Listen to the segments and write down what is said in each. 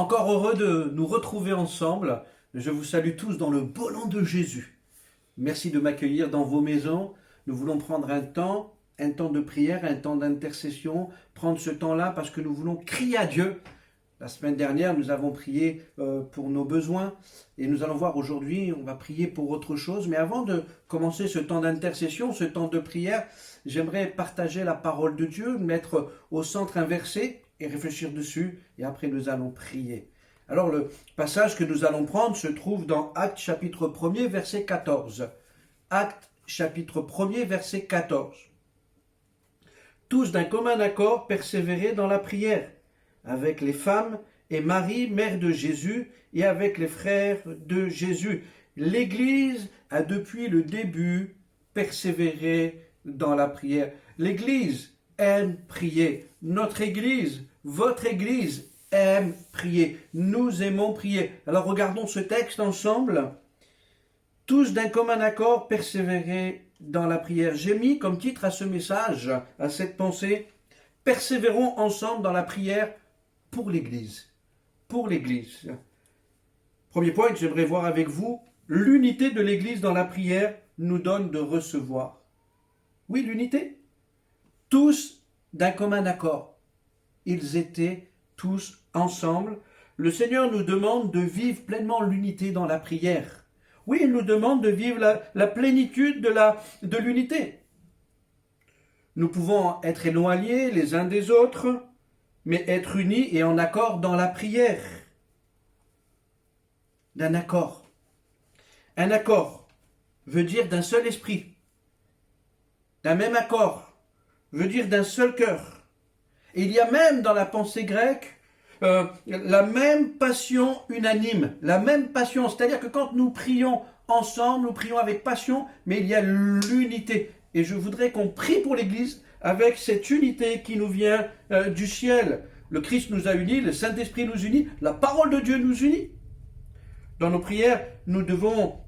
Encore heureux de nous retrouver ensemble. Je vous salue tous dans le beau nom de Jésus. Merci de m'accueillir dans vos maisons. Nous voulons prendre un temps de prière, un temps d'intercession, prendre ce temps-là parce que nous voulons crier à Dieu. La semaine dernière, nous avons prié pour nos besoins et nous allons voir aujourd'hui, on va prier pour autre chose. Mais avant de commencer ce temps d'intercession, ce temps de prière, j'aimerais partager la parole de Dieu, mettre au centre un verset et réfléchir dessus. Et après, nous allons prier. Alors, le passage que nous allons prendre se trouve dans Actes chapitre 1er, verset 14. Actes chapitre 1er, verset 14. Tous d'un commun accord persévéraient dans la prière, avec les femmes et Marie, mère de Jésus, et avec les frères de Jésus. L'Église a depuis le début persévéré dans la prière. L'Église aime prier. Notre Église, votre Église aime prier. Nous aimons prier. Alors regardons ce texte ensemble. Tous d'un commun accord persévérer dans la prière. J'ai mis comme titre à ce message, à cette pensée, persévérons ensemble dans la prière pour l'Église. Pour l'Église. Premier point que j'aimerais voir avec vous, l'unité de l'Église dans la prière nous donne de recevoir. Oui, l'unité. Tous d'un commun accord. Ils étaient tous ensemble. Le Seigneur nous demande de vivre pleinement l'unité dans la prière. Oui, il nous demande de vivre la plénitude de l'unité. Nous pouvons être éloignés les uns des autres, mais être unis et en accord dans la prière. D'un accord. Un accord veut dire d'un seul esprit. D'un même accord veut dire d'un seul cœur. Et il y a même dans la pensée grecque la même passion unanime, la même passion. C'est-à-dire que quand nous prions ensemble, nous prions avec passion, mais il y a l'unité. Et je voudrais qu'on prie pour l'Église avec cette unité qui nous vient du ciel. Le Christ nous a unis, le Saint-Esprit nous unit, la parole de Dieu nous unit. Dans nos prières, nous devons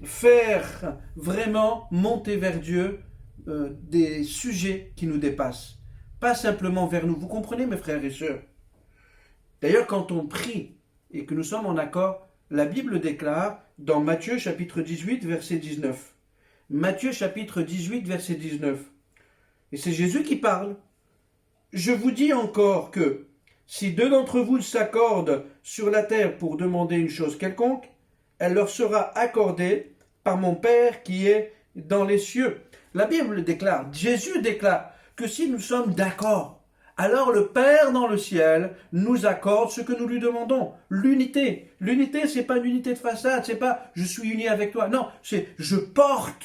faire vraiment monter vers Dieu des sujets qui nous dépassent. Pas simplement vers nous. Vous comprenez, mes frères et sœurs? D'ailleurs, quand on prie et que nous sommes en accord, la Bible déclare dans Matthieu chapitre 18, verset 19. Matthieu chapitre 18, verset 19. Et c'est Jésus qui parle. Je vous dis encore que si deux d'entre vous s'accordent sur la terre pour demander une chose quelconque, elle leur sera accordée par mon Père qui est dans les cieux. La Bible déclare, Jésus déclare que si nous sommes d'accord, alors le Père dans le ciel nous accorde ce que nous lui demandons. L'unité. L'unité, c'est pas une unité de façade, c'est pas je suis uni avec toi. Non, c'est je porte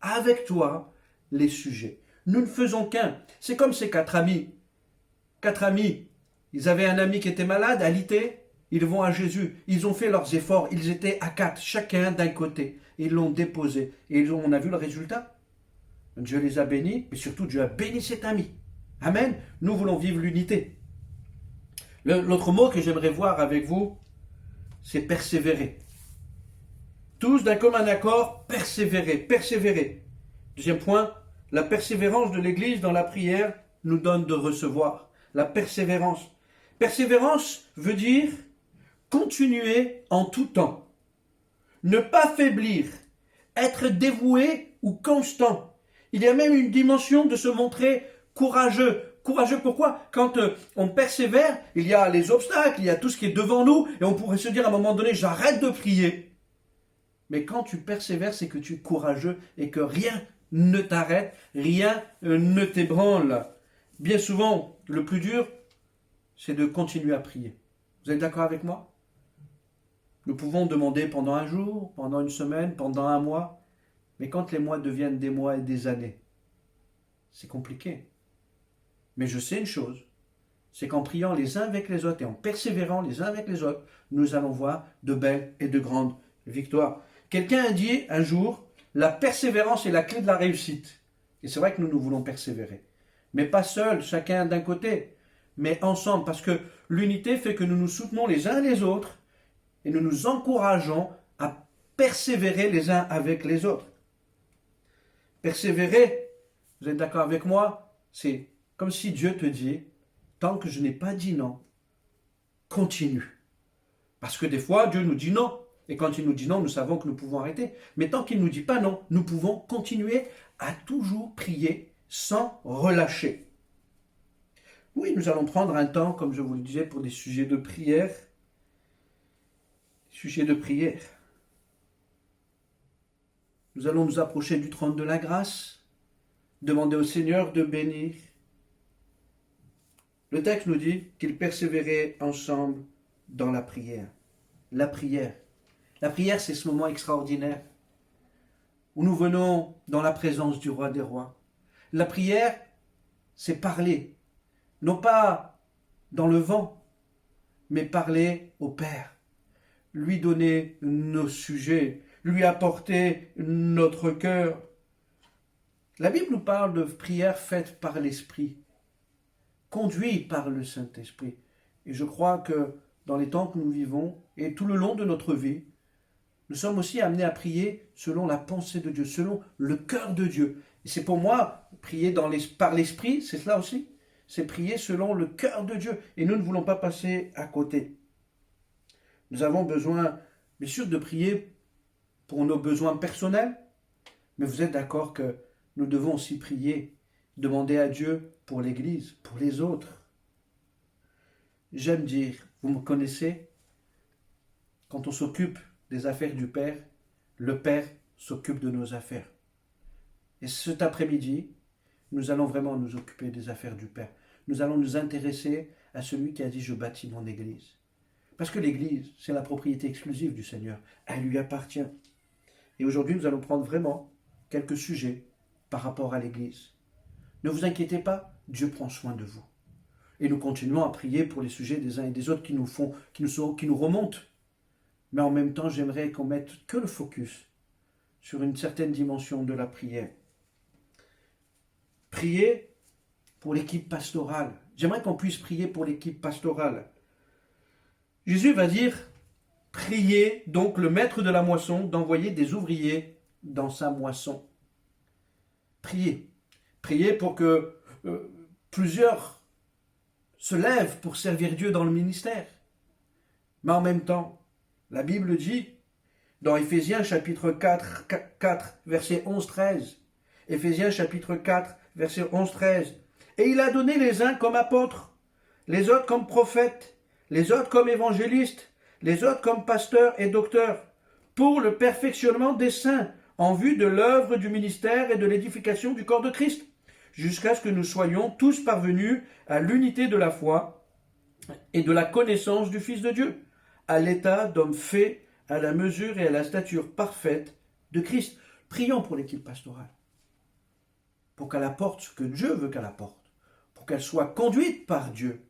avec toi les sujets. Nous ne faisons qu'un. C'est comme ces quatre amis. Quatre amis. Ils avaient un ami qui était malade, alité. Ils vont à Jésus. Ils ont fait leurs efforts. Ils étaient à quatre, chacun d'un côté. Ils l'ont déposé. Et on a vu le résultat. Dieu les a bénis, mais surtout Dieu a béni cet ami. Amen. Nous voulons vivre l'unité. L'autre mot que j'aimerais voir avec vous, c'est persévérer. Tous d'un commun accord, persévérer, persévérer. Deuxième point, la persévérance de l'Église dans la prière nous donne de recevoir. La persévérance. Persévérance veut dire continuer en tout temps. Ne pas faiblir. Être dévoué ou constant. Il y a même une dimension de se montrer courageux. Courageux pourquoi? Quand on persévère, il y a les obstacles, il y a tout ce qui est devant nous, et on pourrait se dire à un moment donné, j'arrête de prier. Mais quand tu persévères, c'est que tu es courageux et que rien ne t'arrête, rien ne t'ébranle. Bien souvent, le plus dur, c'est de continuer à prier. Vous êtes d'accord avec moi? Nous pouvons demander pendant un jour, pendant une semaine, pendant un mois, mais quand les mois deviennent des mois et des années, c'est compliqué. Mais je sais une chose, c'est qu'en priant les uns avec les autres et en persévérant les uns avec les autres, nous allons voir de belles et de grandes victoires. Quelqu'un a dit un jour, la persévérance est la clé de la réussite. Et c'est vrai que nous voulons persévérer. Mais pas seuls, chacun d'un côté, mais ensemble, parce que l'unité fait que nous nous soutenons les uns les autres et nous nous encourageons à persévérer les uns avec les autres. Persévérer, vous êtes d'accord avec moi, c'est comme si Dieu te dit, tant que je n'ai pas dit non, continue. Parce que des fois, Dieu nous dit non. Et quand il nous dit non, nous savons que nous pouvons arrêter. Mais tant qu'il ne nous dit pas non, nous pouvons continuer à toujours prier sans relâcher. Oui, nous allons prendre un temps, comme je vous le disais, pour des sujets de prière. Sujets de prière. Nous allons nous approcher du trône de la grâce, demander au Seigneur de bénir. Le texte nous dit qu'ils persévéraient ensemble dans la prière. La prière. La prière, c'est ce moment extraordinaire où nous venons dans la présence du roi des rois. La prière, c'est parler, non pas dans le vent, mais parler au Père, lui donner nos sujets, lui apporter notre cœur. La Bible nous parle de prière faite par l'Esprit, conduite par le Saint-Esprit. Et je crois que dans les temps que nous vivons, et tout le long de notre vie, nous sommes aussi amenés à prier selon la pensée de Dieu, selon le cœur de Dieu. Et c'est pour moi, prier par l'Esprit, c'est cela aussi. C'est prier selon le cœur de Dieu. Et nous ne voulons pas passer à côté. Nous avons besoin, bien sûr, de prier pour nos besoins personnels. Mais vous êtes d'accord que nous devons aussi prier, demander à Dieu pour l'Église, pour les autres. J'aime dire, vous me connaissez, quand on s'occupe des affaires du Père, le Père s'occupe de nos affaires. Et cet après-midi, nous allons vraiment nous occuper des affaires du Père. Nous allons nous intéresser à celui qui a dit « Je bâtis mon Église ». Parce que l'Église, c'est la propriété exclusive du Seigneur. Elle lui appartient. Et aujourd'hui, nous allons prendre vraiment quelques sujets par rapport à l'Église. Ne vous inquiétez pas, Dieu prend soin de vous. Et nous continuons à prier pour les sujets des uns et des autres qui nous remontent. Mais en même temps, j'aimerais qu'on mette que le focus sur une certaine dimension de la prière. Prier pour l'équipe pastorale. J'aimerais qu'on puisse prier pour l'équipe pastorale. Jésus va dire, priez donc le maître de la moisson d'envoyer des ouvriers dans sa moisson. Priez. Priez pour que plusieurs se lèvent pour servir Dieu dans le ministère. Mais en même temps, la Bible dit, dans Éphésiens chapitre 4 verset 11-13, Éphésiens chapitre 4, verset 11-13, « Et il a donné les uns comme apôtres, les autres comme prophètes, les autres comme évangélistes, les autres comme pasteurs et docteurs, pour le perfectionnement des saints, en vue de l'œuvre du ministère et de l'édification du corps de Christ, jusqu'à ce que nous soyons tous parvenus à l'unité de la foi et de la connaissance du Fils de Dieu, à l'état d'homme fait à la mesure et à la stature parfaite de Christ. » Prions pour l'équipe pastorale, pour qu'elle apporte ce que Dieu veut qu'elle apporte, pour qu'elle soit conduite par Dieu,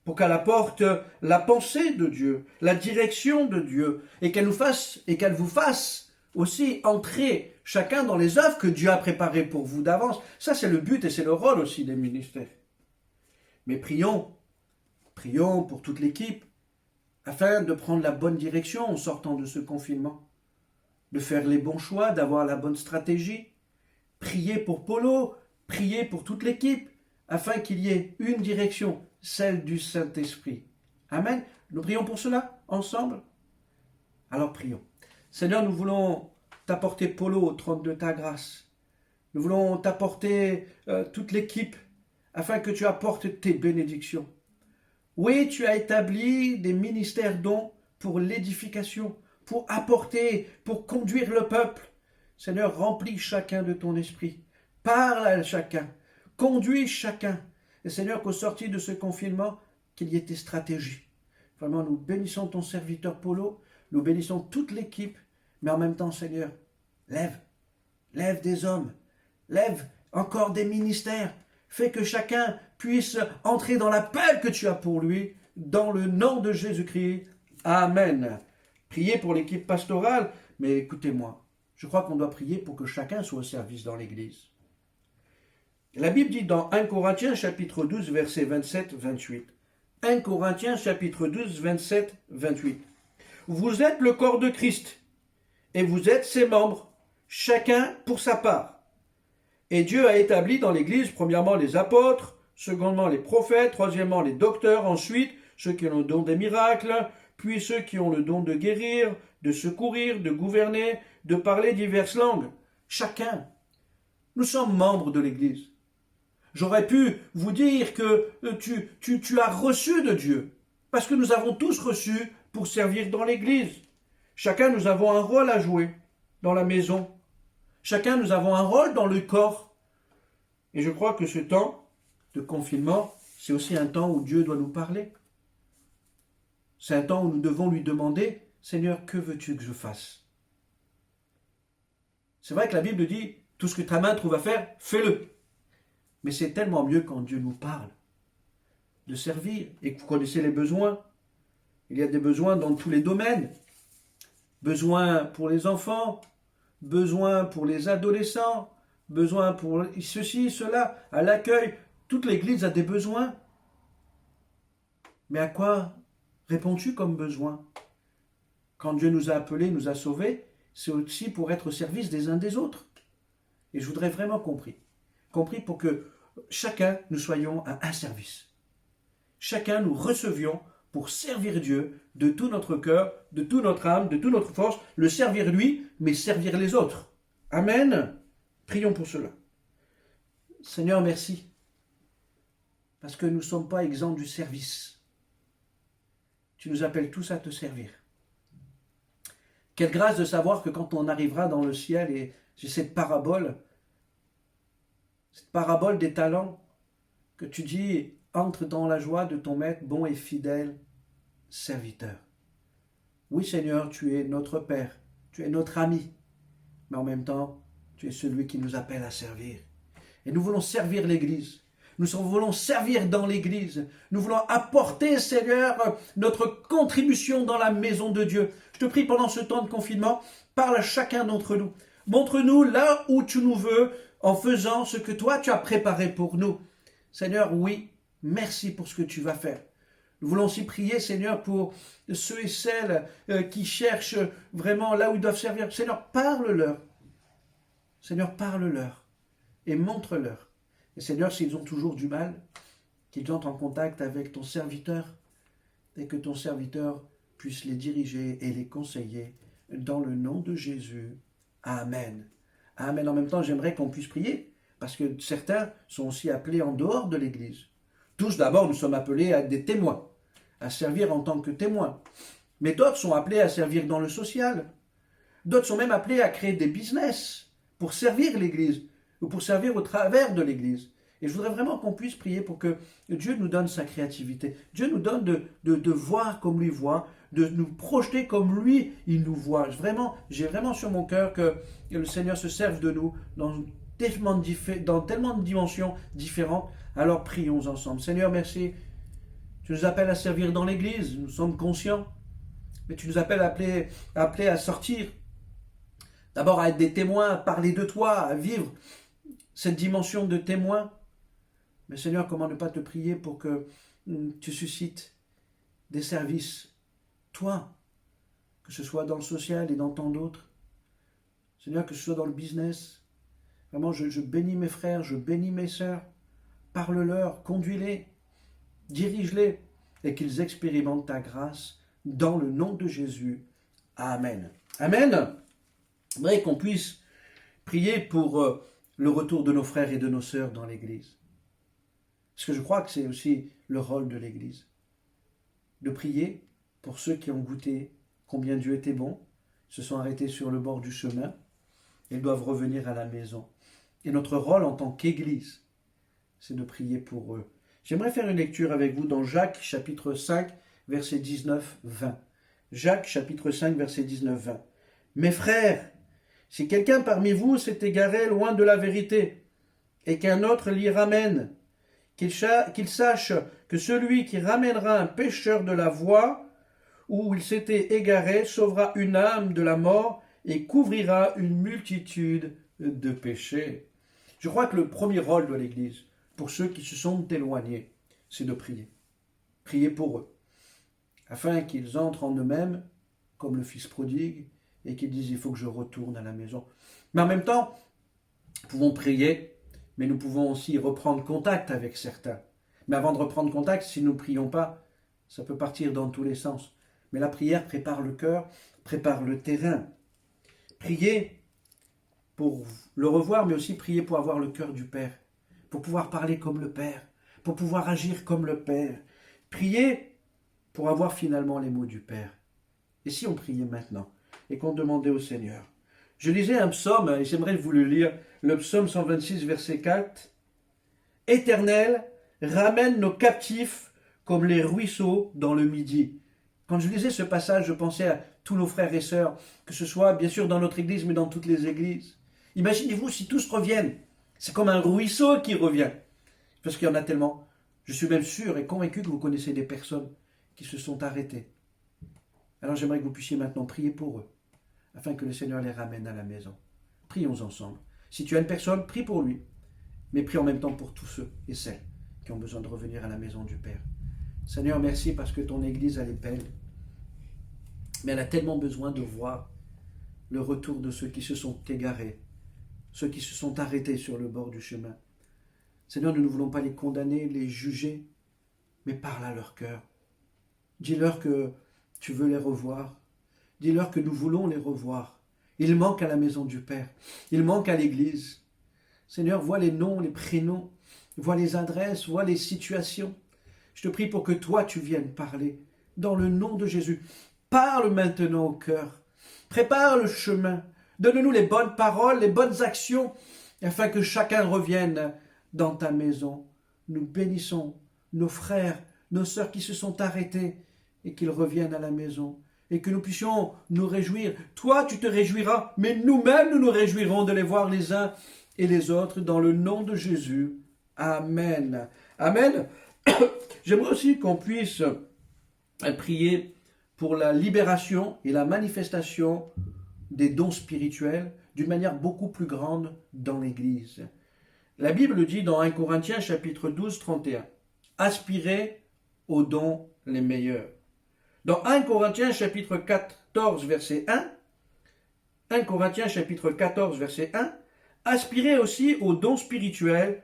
pour qu'elle apporte la pensée de Dieu, la direction de Dieu, et qu'elle vous fasse aussi entrer chacun dans les œuvres que Dieu a préparées pour vous d'avance. Ça, c'est le but et c'est le rôle aussi des ministères. Mais prions pour toute l'équipe, afin de prendre la bonne direction en sortant de ce confinement, de faire les bons choix, d'avoir la bonne stratégie. Priez pour Polo, priez pour toute l'équipe, afin qu'il y ait une direction, celle du Saint-Esprit. Amen. Nous prions pour cela, ensemble. Alors prions. Seigneur, nous voulons t'apporter Polo au trône de ta grâce. Nous voulons t'apporter toute l'équipe, afin que tu apportes tes bénédictions. Oui, tu as établi des ministères dons pour l'édification, pour apporter, pour conduire le peuple. Seigneur, remplis chacun de ton esprit. Parle à chacun. Conduis chacun. Et Seigneur, qu'au sortir de ce confinement, qu'il y ait tes stratégies. Vraiment, nous bénissons ton serviteur Polo, nous bénissons toute l'équipe, mais en même temps, Seigneur, lève des hommes, lève encore des ministères. Fais que chacun puisse entrer dans l'appel que tu as pour lui, dans le nom de Jésus-Christ. Amen. Priez pour l'équipe pastorale, mais écoutez-moi, je crois qu'on doit prier pour que chacun soit au service dans l'Église. La Bible dit dans 1 Corinthiens chapitre 12, versets 27-28. 1 Corinthiens chapitre 12, 27-28. Vous êtes le corps de Christ, et vous êtes ses membres, chacun pour sa part. Et Dieu a établi dans l'Église, premièrement les apôtres, secondement les prophètes, troisièmement les docteurs, ensuite ceux qui ont le don des miracles, puis ceux qui ont le don de guérir, de secourir, de gouverner, de parler diverses langues. Chacun. Nous sommes membres de l'Église. J'aurais pu vous dire que tu as reçu de Dieu, parce que nous avons tous reçu pour servir dans l'Église. Chacun, nous avons un rôle à jouer dans la maison. Chacun, nous avons un rôle dans le corps. Et je crois que ce temps de confinement, c'est aussi un temps où Dieu doit nous parler. C'est un temps où nous devons lui demander, Seigneur, que veux-tu que je fasse? C'est vrai que la Bible dit, tout ce que ta main trouve à faire, fais-le. Mais c'est tellement mieux quand Dieu nous parle de servir et que vous connaissez les besoins. Il y a des besoins dans tous les domaines. Besoins pour les enfants, besoins pour les adolescents, besoins pour ceci, cela, à l'accueil. Toute l'Église a des besoins. Mais à quoi réponds-tu comme besoin? Quand Dieu nous a appelés, nous a sauvés, c'est aussi pour être au service des uns des autres. Et je voudrais vraiment compris pour que chacun nous soyons à un service. Chacun nous recevions pour servir Dieu de tout notre cœur, de toute notre âme, de toute notre force, le servir lui, mais servir les autres. Amen. Prions pour cela. Seigneur, merci. Parce que nous ne sommes pas exempts du service. Tu nous appelles tous à te servir. Quelle grâce de savoir que quand on arrivera dans le ciel, et j'ai cette parabole des talents, que tu dis, entre dans la joie de ton maître, bon et fidèle serviteur. Oui Seigneur, tu es notre Père, tu es notre ami, mais en même temps, tu es celui qui nous appelle à servir. Et nous voulons servir l'Église. Nous voulons servir dans l'Église. Nous voulons apporter, Seigneur, notre contribution dans la maison de Dieu. Je te prie pendant ce temps de confinement, parle à chacun d'entre nous. Montre-nous là où tu nous veux en faisant ce que toi tu as préparé pour nous. Seigneur, oui, merci pour ce que tu vas faire. Nous voulons aussi prier, Seigneur, pour ceux et celles qui cherchent vraiment là où ils doivent servir. Seigneur, parle-leur. Seigneur, parle-leur et montre-leur. Et Seigneur, s'ils ont toujours du mal, qu'ils entrent en contact avec ton serviteur et que ton serviteur puisse les diriger et les conseiller dans le nom de Jésus. Amen. Amen. En même temps, j'aimerais qu'on puisse prier parce que certains sont aussi appelés en dehors de l'Église. Tous d'abord, nous sommes appelés à être des témoins, à servir en tant que témoins. Mais d'autres sont appelés à servir dans le social. D'autres sont même appelés à créer des business pour servir l'Église ou pour servir au travers de l'Église. Et je voudrais vraiment qu'on puisse prier pour que Dieu nous donne sa créativité. Dieu nous donne de voir comme lui voit, de nous projeter comme lui, il nous voit. J'ai vraiment sur mon cœur que le Seigneur se serve de nous dans tellement de dimensions différentes. Alors prions ensemble. Seigneur, merci. Tu nous appelles à servir dans l'Église, nous sommes conscients. Mais tu nous appelles à sortir. D'abord à être des témoins, à parler de toi, à vivre cette dimension de témoin. Mais Seigneur, comment ne pas te prier pour que tu suscites des services, toi, que ce soit dans le social et dans tant d'autres. Seigneur, que ce soit dans le business. Vraiment, je bénis mes frères, je bénis mes sœurs. Parle-leur, conduis-les, dirige-les, et qu'ils expérimentent ta grâce dans le nom de Jésus. Amen. Amen. J'aimerais qu'on puisse prier pour le retour de nos frères et de nos sœurs dans l'Église. Parce que je crois que c'est aussi le rôle de l'Église. De prier pour ceux qui ont goûté combien Dieu était bon, se sont arrêtés sur le bord du chemin, ils doivent revenir à la maison. Et notre rôle en tant qu'Église, c'est de prier pour eux. J'aimerais faire une lecture avec vous dans Jacques chapitre 5, versets 19-20. Jacques chapitre 5, versets 19-20. Mes frères, si quelqu'un parmi vous s'est égaré loin de la vérité, et qu'un autre l'y ramène, qu'il sache que celui qui ramènera un pécheur de la voie où il s'était égaré sauvera une âme de la mort et couvrira une multitude de péchés. Je crois que le premier rôle de l'Église, pour ceux qui se sont éloignés, c'est de prier. Prier pour eux, afin qu'ils entrent en eux-mêmes, comme le fils prodigue, et qu'ils disent « il faut que je retourne à la maison ». Mais en même temps, nous pouvons prier, mais nous pouvons aussi reprendre contact avec certains. Mais avant de reprendre contact, si nous ne prions pas, Ça peut partir dans tous les sens. Mais la prière prépare le cœur, prépare le terrain. Priez pour le revoir, mais aussi prier pour avoir le cœur du Père, pour pouvoir parler comme le Père, pour pouvoir agir comme le Père. Priez pour avoir finalement les mots du Père. Et si on priait maintenant et qu'on demandait au Seigneur? Je lisais un psaume, et j'aimerais vous le lire, le psaume 126, verset 4. « Éternel, ramène nos captifs comme les ruisseaux dans le Midi. » Quand je lisais ce passage, je pensais à tous nos frères et sœurs, que ce soit bien sûr dans notre église, mais dans toutes les églises. Imaginez-vous si tous reviennent. C'est comme un ruisseau qui revient. Parce qu'il y en a tellement. Je suis même sûr et convaincu que vous connaissez des personnes qui se sont arrêtées. Alors j'aimerais que vous puissiez maintenant prier pour eux, afin que le Seigneur les ramène à la maison. Prions ensemble. Si tu as une personne, prie pour lui, mais prie en même temps pour tous ceux et celles qui ont besoin de revenir à la maison du Père. Seigneur, merci parce que ton Église, elle est belle, mais elle a tellement besoin de voir le retour de ceux qui se sont égarés, ceux qui se sont arrêtés sur le bord du chemin. Seigneur, nous ne voulons pas les condamner, les juger, mais parle à leur cœur. Dis-leur que tu veux les revoir. Dis-leur que nous voulons les revoir. Ils manquent à la maison du Père. Ils manquent à l'Église. Seigneur, vois les noms, les prénoms, vois les adresses, vois les situations. Je te prie pour que toi, tu viennes parler dans le nom de Jésus. Parle maintenant au cœur. Prépare le chemin. Donne-nous les bonnes paroles, les bonnes actions, afin que chacun revienne dans ta maison. Nous bénissons nos frères, nos sœurs qui se sont arrêtés et qu'ils reviennent à la maison. Et que nous puissions nous réjouir. Toi, tu te réjouiras, mais nous-mêmes, nous nous réjouirons de les voir les uns et les autres dans le nom de Jésus. Amen. Amen. J'aimerais aussi qu'on puisse prier pour la libération et la manifestation des dons spirituels d'une manière beaucoup plus grande dans l'Église. La Bible dit dans 1 Corinthiens chapitre 12, 31, « Aspirez aux dons les meilleurs ». Dans 1 Corinthiens chapitre 14, verset 1, 1 Corinthiens chapitre 14, verset 1, « Aspirez aussi aux dons spirituels,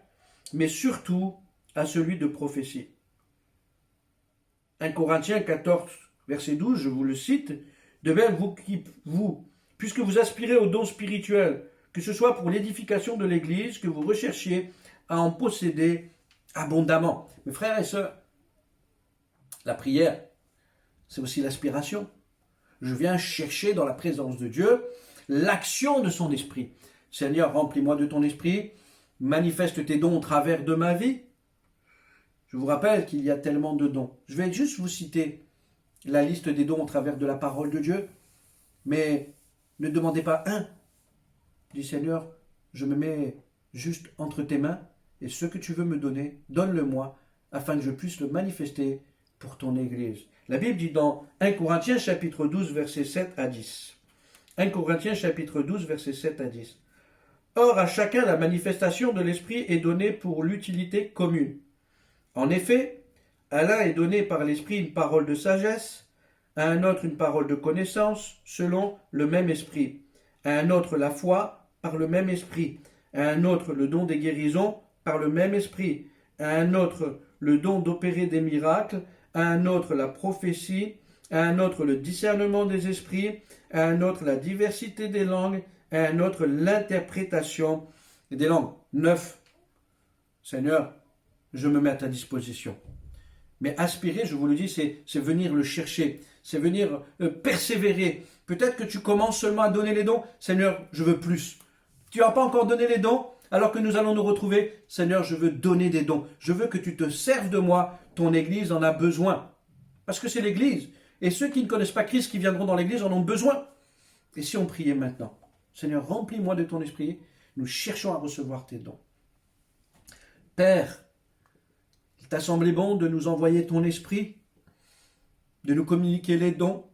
mais surtout à celui de prophétie. » 1 Corinthiens 14, verset 12, je vous le cite, « De même, vous, puisque vous aspirez aux dons spirituels, que ce soit pour l'édification de l'Église, que vous recherchiez à en posséder abondamment. » Mes frères et sœurs, la prière, c'est aussi l'aspiration. Je viens chercher dans la présence de Dieu l'action de son esprit. Seigneur, remplis-moi de ton esprit, manifeste tes dons au travers de ma vie. Je vous rappelle qu'il y a tellement de dons. Je vais juste vous citer la liste des dons au travers de la parole de Dieu, mais ne demandez pas un. Dis Seigneur, je me mets juste entre tes mains et ce que tu veux me donner, donne-le-moi afin que je puisse le manifester pour ton Église. La Bible dit dans 1 Corinthiens chapitre 12 versets 7 à 10. 1 Corinthiens chapitre 12 versets 7 à 10. Or à chacun la manifestation de l'Esprit est donnée pour l'utilité commune. En effet, à l'un est donné par l'Esprit une parole de sagesse, à un autre une parole de connaissance, selon le même Esprit, à un autre la foi, par le même Esprit, à un autre le don des guérisons, par le même Esprit, à un autre le don d'opérer des miracles, à un autre la prophétie, à un autre le discernement des esprits, à un autre la diversité des langues, à un autre l'interprétation des langues. 9. Seigneur, je me mets à ta disposition. Mais aspirer, je vous le dis, c'est venir le chercher, c'est venir persévérer. Peut-être que tu commences seulement à donner les dons. Seigneur, je veux plus. Tu n'as pas encore donné les dons, alors que nous allons nous retrouver. Seigneur, je veux donner des dons. Je veux que tu te serves de moi. Ton Église en a besoin. Parce que c'est l'Église. Et ceux qui ne connaissent pas Christ, qui viendront dans l'Église, en ont besoin. Et si on priait maintenant? Seigneur, remplis-moi de ton esprit. Nous cherchons à recevoir tes dons. Père, il t'a semblé bon de nous envoyer ton esprit, de nous communiquer les dons.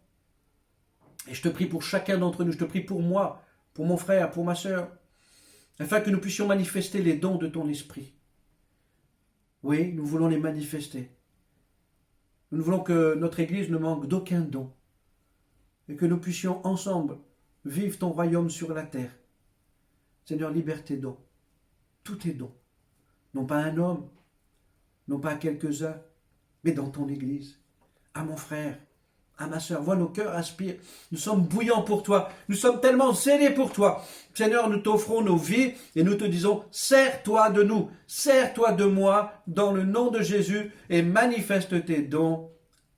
Et je te prie pour chacun d'entre nous, je te prie pour moi, pour mon frère, pour ma sœur, afin que nous puissions manifester les dons de ton esprit. Oui, nous voulons les manifester. Nous voulons que notre Église ne manque d'aucun don et que nous puissions ensemble vivre ton royaume sur la terre. Seigneur, libère tes dons, tous tes dons, non pas à un homme, non pas à quelques-uns, mais dans ton Église. à mon frère, à ma sœur. Vois, nos cœurs aspirent. Nous sommes bouillants pour toi. Nous sommes tellement zélés pour toi. Seigneur, nous t'offrons nos vies et nous te disons, sers-toi de nous, sers-toi de moi dans le nom de Jésus et manifeste tes dons.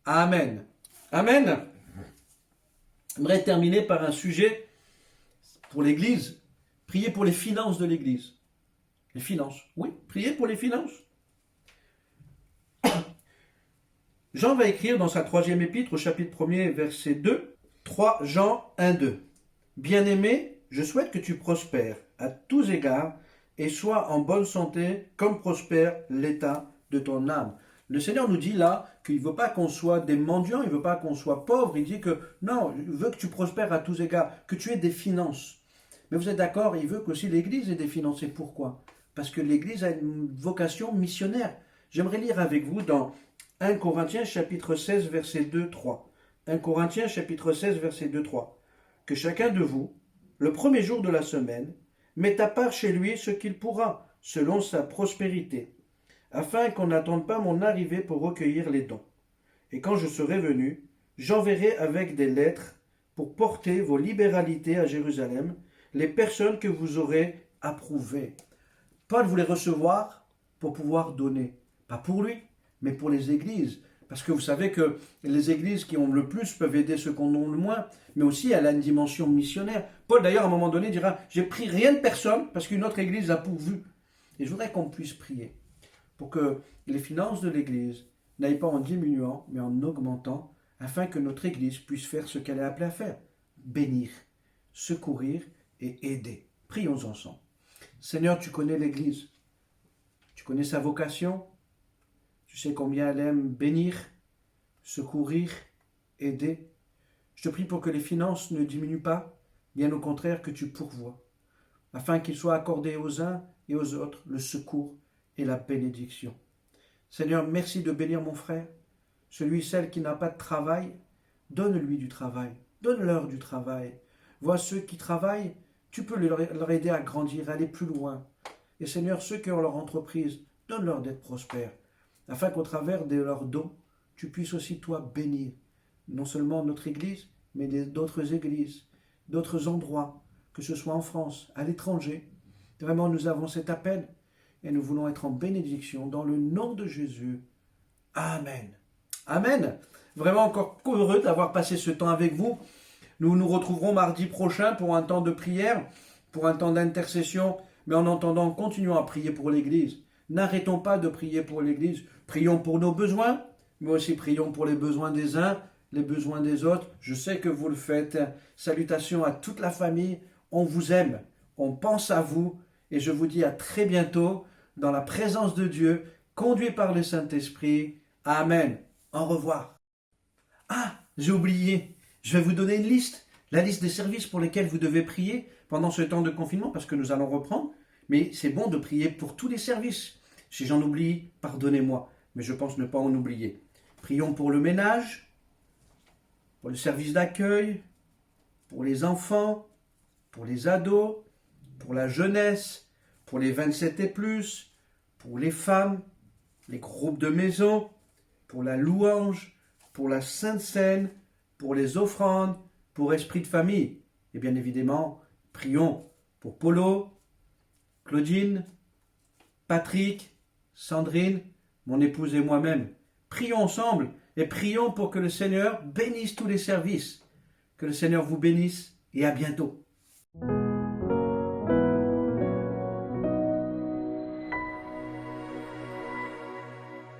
Amen. Amen. J'aimerais terminer par un sujet pour l'Église. Priez pour les finances de l'Église. Les finances, oui, priez pour les finances. Jean va écrire dans sa 3e épître, au chapitre 1er, verset 2, 3 Jean 1, 2. Bien-aimé, je souhaite que tu prospères à tous égards et sois en bonne santé comme prospère l'état de ton âme. Le Seigneur nous dit là qu'il ne veut pas qu'on soit des mendiants, il ne veut pas qu'on soit pauvres, il dit que non, il veut que tu prospères à tous égards, que tu aies des finances. Mais vous êtes d'accord, il veut qu'aussi l'Église ait des finances. Et pourquoi? Parce que l'Église a une vocation missionnaire. J'aimerais lire avec vous dans 1 Corinthiens chapitre 16 verset 2-3. 1 Corinthiens chapitre 16 verset 2-3. Que chacun de vous, le premier jour de la semaine, mette à part chez lui ce qu'il pourra, selon sa prospérité, afin qu'on n'attende pas mon arrivée pour recueillir les dons. Et quand je serai venu, j'enverrai avec des lettres pour porter vos libéralités à Jérusalem, les personnes que vous aurez approuvées. Paul voulait recevoir pour pouvoir donner. Pas pour lui, mais pour les églises. Parce que vous savez que les églises qui ont le plus peuvent aider ceux qui en ont le moins, mais aussi elle a une dimension missionnaire. Paul d'ailleurs à un moment donné dira, j'ai pris rien de personne parce qu'une autre église a pourvu. Et je voudrais qu'on puisse prier pour que les finances de l'église n'aillent pas en diminuant, mais en augmentant, afin que notre église puisse faire ce qu'elle est appelée à faire. Bénir, secourir et aider. Prions ensemble. Seigneur, tu connais l'église. Tu connais sa vocation. Tu sais combien elle aime bénir, secourir, aider. Je te prie pour que les finances ne diminuent pas, bien au contraire que tu pourvoies, afin qu'il soit accordé aux uns et aux autres le secours et la bénédiction. Seigneur, merci de bénir mon frère, celui, celle qui n'a pas de travail, donne-lui du travail, donne-leur du travail. Vois ceux qui travaillent, tu peux leur aider à grandir, à aller plus loin. Et Seigneur, ceux qui ont leur entreprise, donne-leur d'être prospères, afin qu'au travers de leurs dons, tu puisses aussi, toi, bénir non seulement notre Église, mais d'autres églises, d'autres endroits, que ce soit en France, à l'étranger. Vraiment, nous avons cet appel et nous voulons être en bénédiction dans le nom de Jésus. Amen. Amen. Vraiment encore heureux d'avoir passé ce temps avec vous. Nous nous retrouverons mardi prochain pour un temps de prière, pour un temps d'intercession, mais en attendant, continuons à prier pour l'Église. N'arrêtons pas de prier pour l'Église. Prions pour nos besoins, mais aussi prions pour les besoins des uns, les besoins des autres. Je sais que vous le faites. Salutations à toute la famille. On vous aime, on pense à vous et je vous dis à très bientôt dans la présence de Dieu, conduit par le Saint-Esprit. Amen. Au revoir. Ah, j'ai oublié. Je vais vous donner une liste. La liste des services pour lesquels vous devez prier pendant ce temps de confinement, parce que nous allons reprendre. Mais c'est bon de prier pour tous les services. Si j'en oublie, pardonnez-moi. Mais je pense ne pas en oublier. Prions pour le ménage, pour le service d'accueil, pour les enfants, pour les ados, pour la jeunesse, pour les 27 et plus, pour les femmes, les groupes de maison, pour la louange, pour la Sainte Seine, pour les offrandes, pour esprit de famille. Et bien évidemment, prions pour Polo, Claudine, Patrick, Sandrine, mon épouse et moi-même. Prions ensemble et prions pour que le Seigneur bénisse tous les services. Que le Seigneur vous bénisse et à bientôt.